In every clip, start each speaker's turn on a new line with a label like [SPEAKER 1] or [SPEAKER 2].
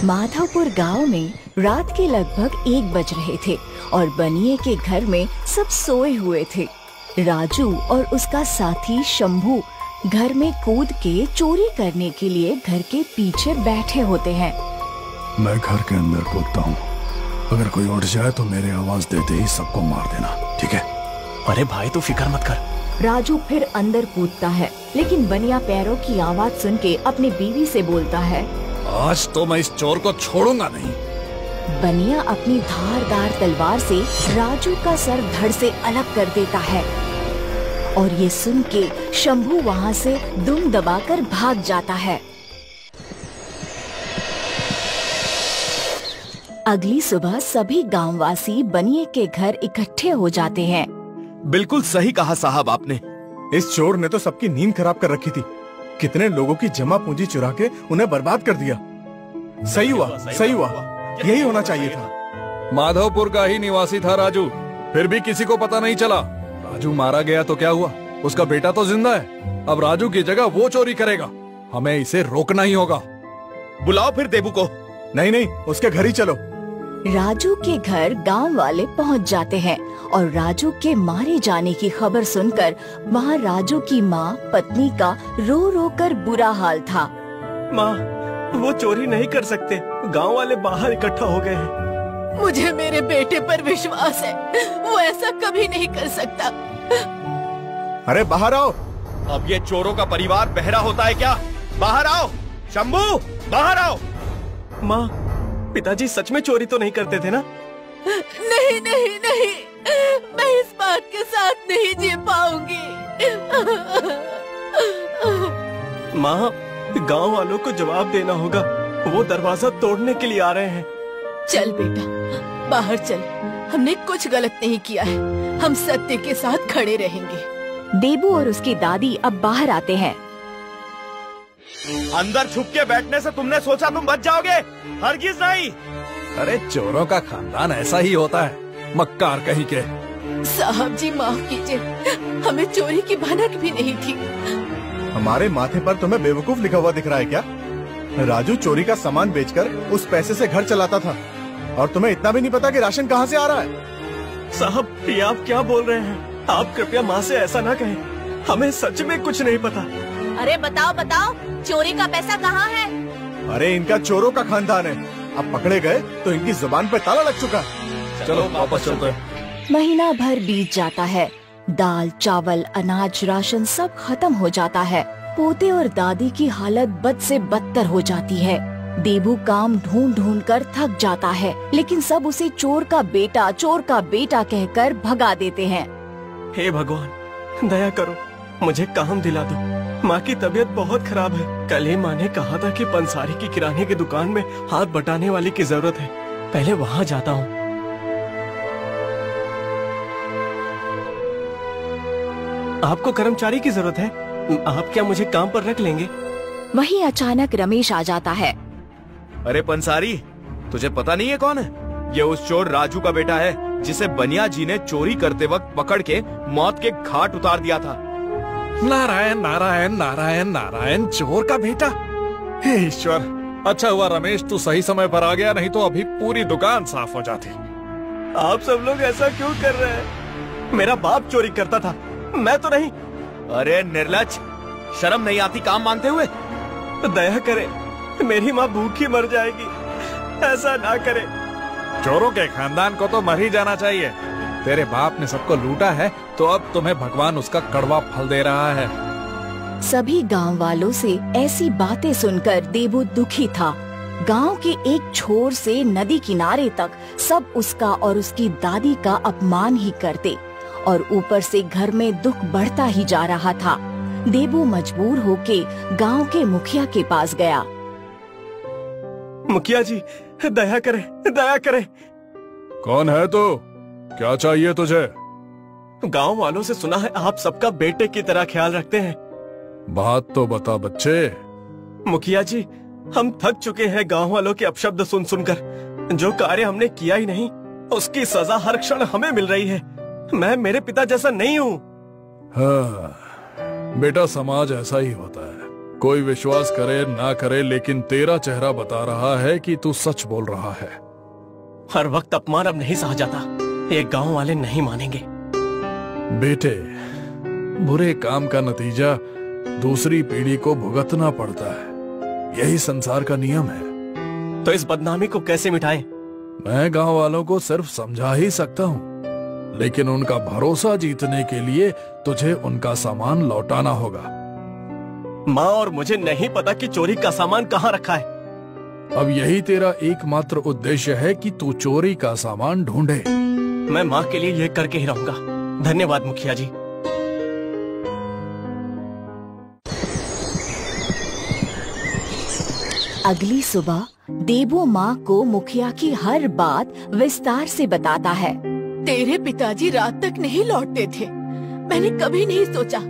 [SPEAKER 1] माधवपुर गांव में रात के लगभग 1 बज रहे थे और बनिए के घर में सब सोए हुए थे। राजू और उसका साथी शंभू घर में कूद के चोरी करने के लिए घर के पीछे बैठे होते हैं।
[SPEAKER 2] मैं घर के अंदर कूदता हूँ, अगर कोई उठ जाए तो मेरे आवाज देते ही सबको मार देना, ठीक है?
[SPEAKER 3] अरे भाई तू फिक्र मत कर।
[SPEAKER 1] राजू फिर अंदर कूदता है, लेकिन बनिया पैरों की आवाज सुन के अपनी बीवी से बोलता है,
[SPEAKER 2] आज तो मैं इस चोर को छोड़ूंगा नहीं।
[SPEAKER 1] बनिया अपनी धारदार तलवार से राजू का सर धड़ से अलग कर देता है और ये सुन के शंभू वहाँ से दुम दबाकर भाग जाता है। अगली सुबह सभी गांववासी बनिए के घर इकट्ठे हो जाते हैं।
[SPEAKER 3] बिल्कुल सही कहा साहब आपने।
[SPEAKER 4] इस चोर ने तो सबकी नींद खराब कर रखी थी। कितने लोगों की जमा पूंजी चुरा के उन्हें बर्बाद कर दिया। सही हुआ, सही हुआ, यही होना चाहिए था।
[SPEAKER 2] माधवपुर का ही निवासी था राजू, फिर भी किसी को पता नहीं चला। राजू मारा गया तो क्या हुआ, उसका बेटा तो जिंदा है। अब राजू की जगह वो चोरी करेगा, हमें इसे रोकना ही होगा।
[SPEAKER 3] बुलाओ फिर देबू को।
[SPEAKER 4] नहीं नहीं, उसके घर ही चलो।
[SPEAKER 1] राजू के घर गांव वाले पहुंच जाते हैं और राजू के मारे जाने की खबर सुनकर वहां राजू की माँ पत्नी का रो रो कर बुरा हाल था।
[SPEAKER 3] माँ, वो चोरी नहीं कर सकते, गांव वाले बाहर इकट्ठा हो गए हैं।
[SPEAKER 5] मुझे मेरे बेटे पर विश्वास है, वो ऐसा कभी नहीं कर सकता।
[SPEAKER 4] अरे बाहर आओ।
[SPEAKER 3] अब ये चोरों का परिवार बहरा होता है क्या? बाहर आओ शंभू, बाहर आओ। माँ, पिताजी सच में चोरी तो नहीं करते थे ना?
[SPEAKER 5] नहीं नहीं नहीं, मैं इस बात के साथ नहीं जी पाऊंगी।
[SPEAKER 3] माँ, गांव वालों को जवाब देना होगा, वो दरवाजा तोड़ने के लिए आ रहे हैं।
[SPEAKER 5] चल बेटा, बाहर चल, हमने कुछ गलत नहीं किया है, हम सत्य के साथ खड़े रहेंगे।
[SPEAKER 1] देबू और उसकी दादी अब बाहर आते हैं।
[SPEAKER 3] अंदर छुप के बैठने से तुमने सोचा तुम बच जाओगे? हरगिज नहीं।
[SPEAKER 2] अरे चोरों का खानदान ऐसा ही होता है, मक्कार कहीं के।
[SPEAKER 5] साहब जी माफ कीजिए, हमें चोरी की भनक भी नहीं थी।
[SPEAKER 4] हमारे माथे पर तुम्हें बेवकूफ लिखा हुआ दिख रहा है क्या? राजू चोरी का सामान बेचकर उस पैसे से घर चलाता था और तुम्हें इतना भी नहीं पता कि राशन कहाँ से आ रहा है?
[SPEAKER 3] साहब, ये आप क्या बोल रहे हैं? आप कृपया माँ से ऐसा ना कहें, हमें सच में कुछ नहीं पता।
[SPEAKER 6] अरे बताओ बताओ, चोरी का पैसा कहाँ है?
[SPEAKER 4] अरे इनका चोरों का खानदान है, अब पकड़े गए तो इनकी जुबान पे ताला लग चुका।
[SPEAKER 2] चलो वापस चलते हैं।
[SPEAKER 1] महीना भर बीत जाता है, दाल चावल अनाज राशन सब खत्म हो जाता है। पोते और दादी की हालत बद से बदतर हो जाती है। देबू काम ढूंढ ढूंढ कर थक जाता है, लेकिन सब उसे चोर का बेटा कहकर भगा देते हैं।
[SPEAKER 3] हे भगवान, दया करो, मुझे काम दिला दो। माँ की तबीयत बहुत खराब है। कल ही माँ ने कहा था कि पंसारी की किराने की दुकान में हाथ बटाने वाली की जरूरत है, पहले वहाँ जाता हूँ। आपको कर्मचारी की जरूरत है, आप क्या मुझे काम पर रख लेंगे?
[SPEAKER 1] वहीं अचानक रमेश आ जाता है।
[SPEAKER 3] अरे पंसारी, तुझे पता नहीं है कौन है? ये उस चोर राजू का बेटा है, जिसे बनिया जी ने चोरी करते वक्त पकड़ के मौत के घाट उतार दिया था।
[SPEAKER 2] नारायण नारायण नारायण नारायण, चोर का बेटा। हे ईश्वर, अच्छा हुआ रमेश तू सही समय पर आ गया, नहीं तो अभी पूरी दुकान साफ हो जाती।
[SPEAKER 3] आप सब लोग ऐसा क्यों कर रहे हैं? मेरा बाप चोरी करता था, मैं तो नहीं। अरे निर्लज्ज, शर्म नहीं आती काम मांगते हुए? दया करे, मेरी माँ भूखी मर जाएगी, ऐसा ना करे।
[SPEAKER 2] चोरों के खानदान को तो मर ही जाना चाहिए। तेरे बाप ने सबको लूटा है, तो अब तुम्हें भगवान उसका कड़वा फल दे रहा है।
[SPEAKER 1] सभी गांव वालों से ऐसी बातें सुनकर देबू दुखी था। गांव के एक छोर से नदी किनारे तक सब उसका और उसकी दादी का अपमान ही करते और ऊपर से घर में दुख बढ़ता ही जा रहा था। देबू मजबूर होके गांव के मुखिया के पास गया।
[SPEAKER 3] मुखिया जी, दया करे, दया करे।
[SPEAKER 2] कौन है तू? क्या चाहिए तुझे?
[SPEAKER 3] गांव वालों से सुना है आप सबका बेटे की तरह ख्याल रखते हैं।
[SPEAKER 2] बात तो बता बच्चे।
[SPEAKER 3] मुखिया जी, हम थक चुके हैं गांव वालों के अपशब्द सुन सुनकर। जो कार्य हमने किया ही नहीं, उसकी सजा हर क्षण हमें मिल रही है। मैं मेरे पिता जैसा नहीं हूँ।
[SPEAKER 2] हाँ, बेटा समाज ऐसा ही होता है। कोई विश्वास करे ना करे, लेकिन तेरा चेहरा बता रहा है कि तू सच बोल रहा है।
[SPEAKER 3] हर वक्त अपमान अब नहीं सहा जाता, ये गांव वाले नहीं मानेंगे।
[SPEAKER 2] बेटे, बुरे काम का नतीजा दूसरी पीढ़ी को भुगतना पड़ता है, यही संसार का नियम है।
[SPEAKER 3] तो इस बदनामी को कैसे मिटाएं?
[SPEAKER 2] मैं गांव वालों को सिर्फ समझा ही सकता हूँ, लेकिन उनका भरोसा जीतने के लिए तुझे उनका सामान लौटाना होगा।
[SPEAKER 3] माँ और मुझे नहीं पता कि चोरी का सामान कहाँ रखा है।
[SPEAKER 2] अब यही तेरा एकमात्र उद्देश्य है कि तू चोरी का सामान ढूंढे।
[SPEAKER 3] मैं माँ के लिए यह करके ही रहूंगा। धन्यवाद मुखिया जी।
[SPEAKER 1] अगली सुबह देबू माँ को मुखिया की हर बात विस्तार से बताता है।
[SPEAKER 5] तेरे पिताजी रात तक नहीं लौटते थे। मैंने कभी नहीं सोचा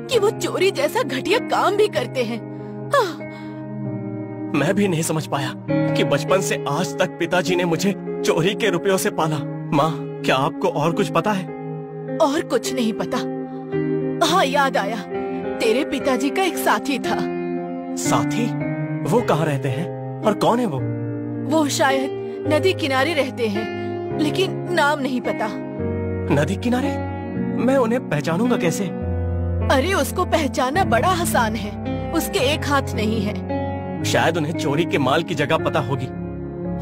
[SPEAKER 5] कि वो चोरी जैसा घटिया काम भी करते हैं।
[SPEAKER 3] मैं भी नहीं समझ पाया कि बचपन से आज तक पिताजी ने मुझे चोरी के रुपयों से पाला। माँ, क्या आपको और कुछ पता है?
[SPEAKER 5] और कुछ नहीं पता। हाँ, याद आया, तेरे पिताजी का एक साथी था।
[SPEAKER 3] साथी? वो कहाँ रहते हैं और कौन है वो?
[SPEAKER 5] वो शायद नदी किनारे रहते हैं, लेकिन नाम नहीं पता।
[SPEAKER 3] नदी किनारे? मैं उन्हें पहचानूंगा कैसे?
[SPEAKER 5] अरे, उसको पहचानना बड़ा आसान है। उसके एक हाथ नहीं है।
[SPEAKER 3] शायद उन्हें चोरी के माल की जगह पता होगी।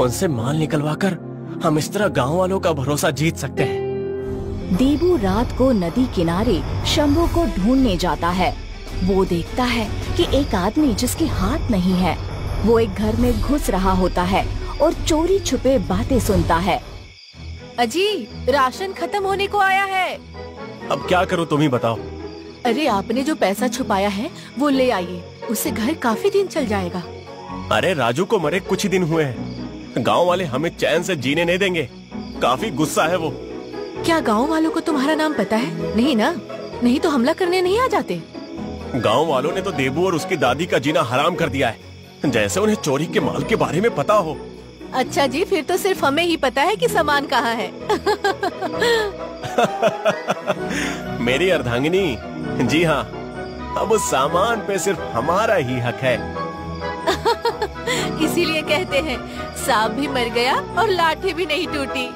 [SPEAKER 3] उनसे माल निकलवाकर हम इस तरह गांव वालों का भरोसा जीत सकते हैं।
[SPEAKER 1] देबू रात को नदी किनारे शंभू को ढूंढने जाता है। वो देखता है कि एक आदमी जिसके हाथ नहीं है, वो एक घर में घुस रहा होता है और चोरी छुपे बातें सुनता है।
[SPEAKER 5] अजी, राशन खत्म होने को आया है।
[SPEAKER 3] अब क्या करूं, तुम ही बताओ।
[SPEAKER 5] अरे, आपने जो पैसा छुपाया है वो ले आइए, उससे घर काफी दिन चल जाएगा।
[SPEAKER 3] अरे, राजू को मरे कुछ ही दिन हुए हैं। गांव वाले हमें चैन से जीने नहीं देंगे। काफी गुस्सा है वो।
[SPEAKER 5] क्या गांव वालों को तुम्हारा नाम पता है? नहीं ना? नहीं तो हमला करने नहीं आ जाते।
[SPEAKER 3] गांव वालों ने तो देबू और उसकी दादी का जीना हराम कर दिया है, जैसे उन्हें चोरी के माल के बारे में पता हो।
[SPEAKER 5] अच्छा जी, फिर तो सिर्फ हमें ही पता है कि सामान कहाँ है।
[SPEAKER 3] मेरी अर्धांगिनी, जी हाँ, अब उस सामान पे सिर्फ हमारा ही हक है।
[SPEAKER 5] इसीलिए कहते हैं, सांप भी मर गया और लाठी भी नहीं टूटी।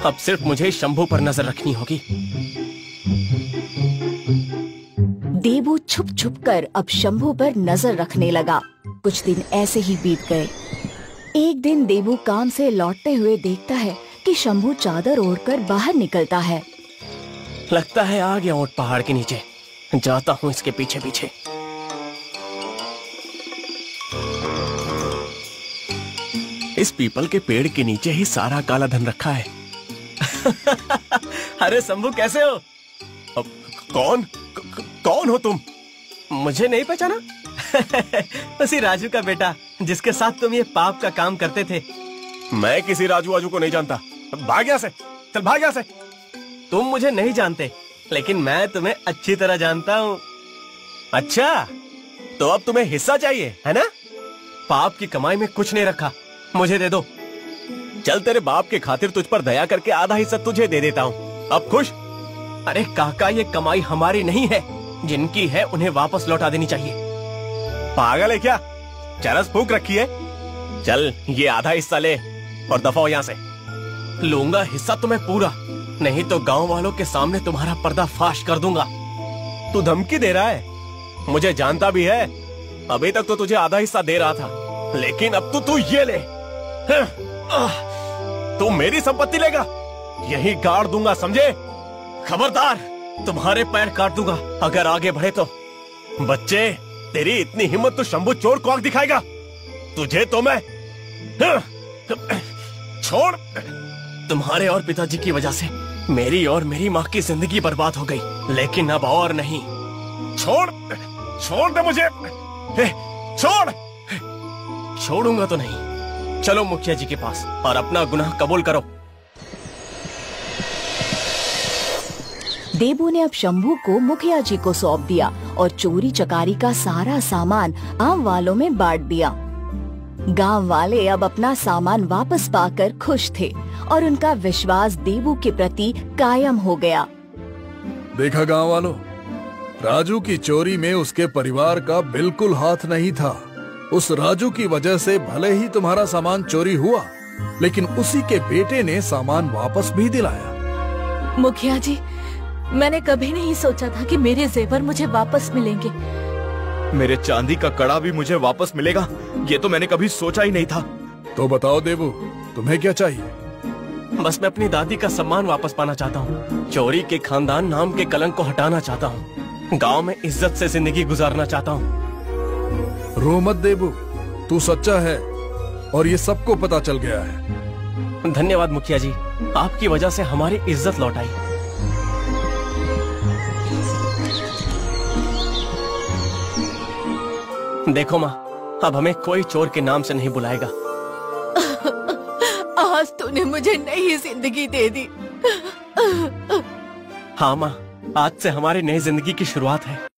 [SPEAKER 3] अब सिर्फ मुझे शंभू पर नजर रखनी होगी।
[SPEAKER 1] देबू छुप छुप कर अब शंभू पर नजर रखने लगा। कुछ दिन ऐसे ही बीत गए। एक दिन देबू काम से लौटते हुए देखता है कि शंभू चादर ओढ़कर बाहर निकलता है।
[SPEAKER 3] लगता है आ गया ऊंट पहाड़ के नीचे। जाता हूँ इसके पीछे पीछे। इस पीपल के पेड़ के नीचे ही सारा काला धन रखा है। अरे शंभू, कैसे हो? अब कौन हो तुम? मुझे नहीं पहचाना? उसी राजू का बेटा जिसके साथ तुम ये पाप का काम करते थे। मैं किसी राजू को नहीं जानता। भाग यहाँ से, चल भाग यहाँ से। तुम मुझे नहीं जानते, लेकिन मैं तुम्हें अच्छी तरह जानता हूँ। अच्छा, तो अब तुम्हें हिस्सा चाहिए है ना? पाप की कमाई में कुछ नहीं रखा, मुझे दे दो। चल, तेरे बाप के खातिर तुझ पर दया करके आधा हिस्सा तुझे दे देता हूँ। अब खुश? अरे काका, ये कमाई हमारी नहीं है। जिनकी है उन्हें वापस लौटा देनी चाहिए। पागल है क्या? चरस फूक रखी है। चल, ये आधा हिस्सा ले और दफा हो यहाँ से। लूंगा हिस्सा तुम्हें पूरा, नहीं तो गांव वालों के सामने तुम्हारा पर्दा फाश कर दूंगा। तू धमकी दे रहा है? मुझे जानता भी है। अभी तक तो तुझे आधा हिस्सा दे रहा था, लेकिन अब तो तू ये ले। तू मेरी संपत्ति लेगा, यही गाड़ दूंगा, समझे? खबरदार, तुम्हारे पैर काट दूंगा अगर आगे बढ़े तो। बच्चे, तेरी इतनी हिम्मत तो शंभू चोर को आंख दिखाएगा? तुझे तो मैं छोड़। तुम्हारे और पिताजी की वजह से मेरी और मेरी माँ की जिंदगी बर्बाद हो गई, लेकिन अब और नहीं। छोड़ दे मुझे। छोड़ूंगा तो नहीं। चलो मुखिया जी के पास और अपना गुनाह कबूल करो।
[SPEAKER 1] देबू ने अब शंभू को मुखिया जी को सौंप दिया और चोरी चकारी का सारा सामान गांव वालों में बांट दिया। गांव वाले अब अपना सामान वापस पाकर खुश थे और उनका विश्वास देबू के प्रति कायम हो गया।
[SPEAKER 2] देखा गांव वालों, राजू की चोरी में उसके परिवार का बिल्कुल हाथ नहीं था। उस राजू की वजह से भले ही तुम्हारा सामान चोरी हुआ, लेकिन उसी के बेटे ने सामान वापस भी दिलाया।
[SPEAKER 5] मुखिया जी, मैंने कभी नहीं सोचा था कि मेरे जेवर मुझे वापस मिलेंगे।
[SPEAKER 3] मेरे चांदी का कड़ा भी मुझे वापस मिलेगा, ये तो मैंने कभी सोचा ही नहीं था।
[SPEAKER 2] तो बताओ देवू, तुम्हें क्या चाहिए?
[SPEAKER 3] बस मैं अपनी दादी का सम्मान वापस पाना चाहता हूँ। चोरी के खानदान नाम के कलंक को हटाना चाहता हूँ। गांव में इज्जत से जिंदगी गुजारना चाहता हूँ।
[SPEAKER 2] रो मत देवू, तू सच्चा है और ये सबको पता चल गया है।
[SPEAKER 3] धन्यवाद मुखिया जी, आपकी वजह से हमारी इज्जत लौट आई। देखो माँ, अब हमें कोई चोर के नाम से नहीं बुलाएगा।
[SPEAKER 5] आज तूने मुझे नई जिंदगी दे दी।
[SPEAKER 3] हाँ माँ, आज से हमारी नई जिंदगी की शुरुआत है।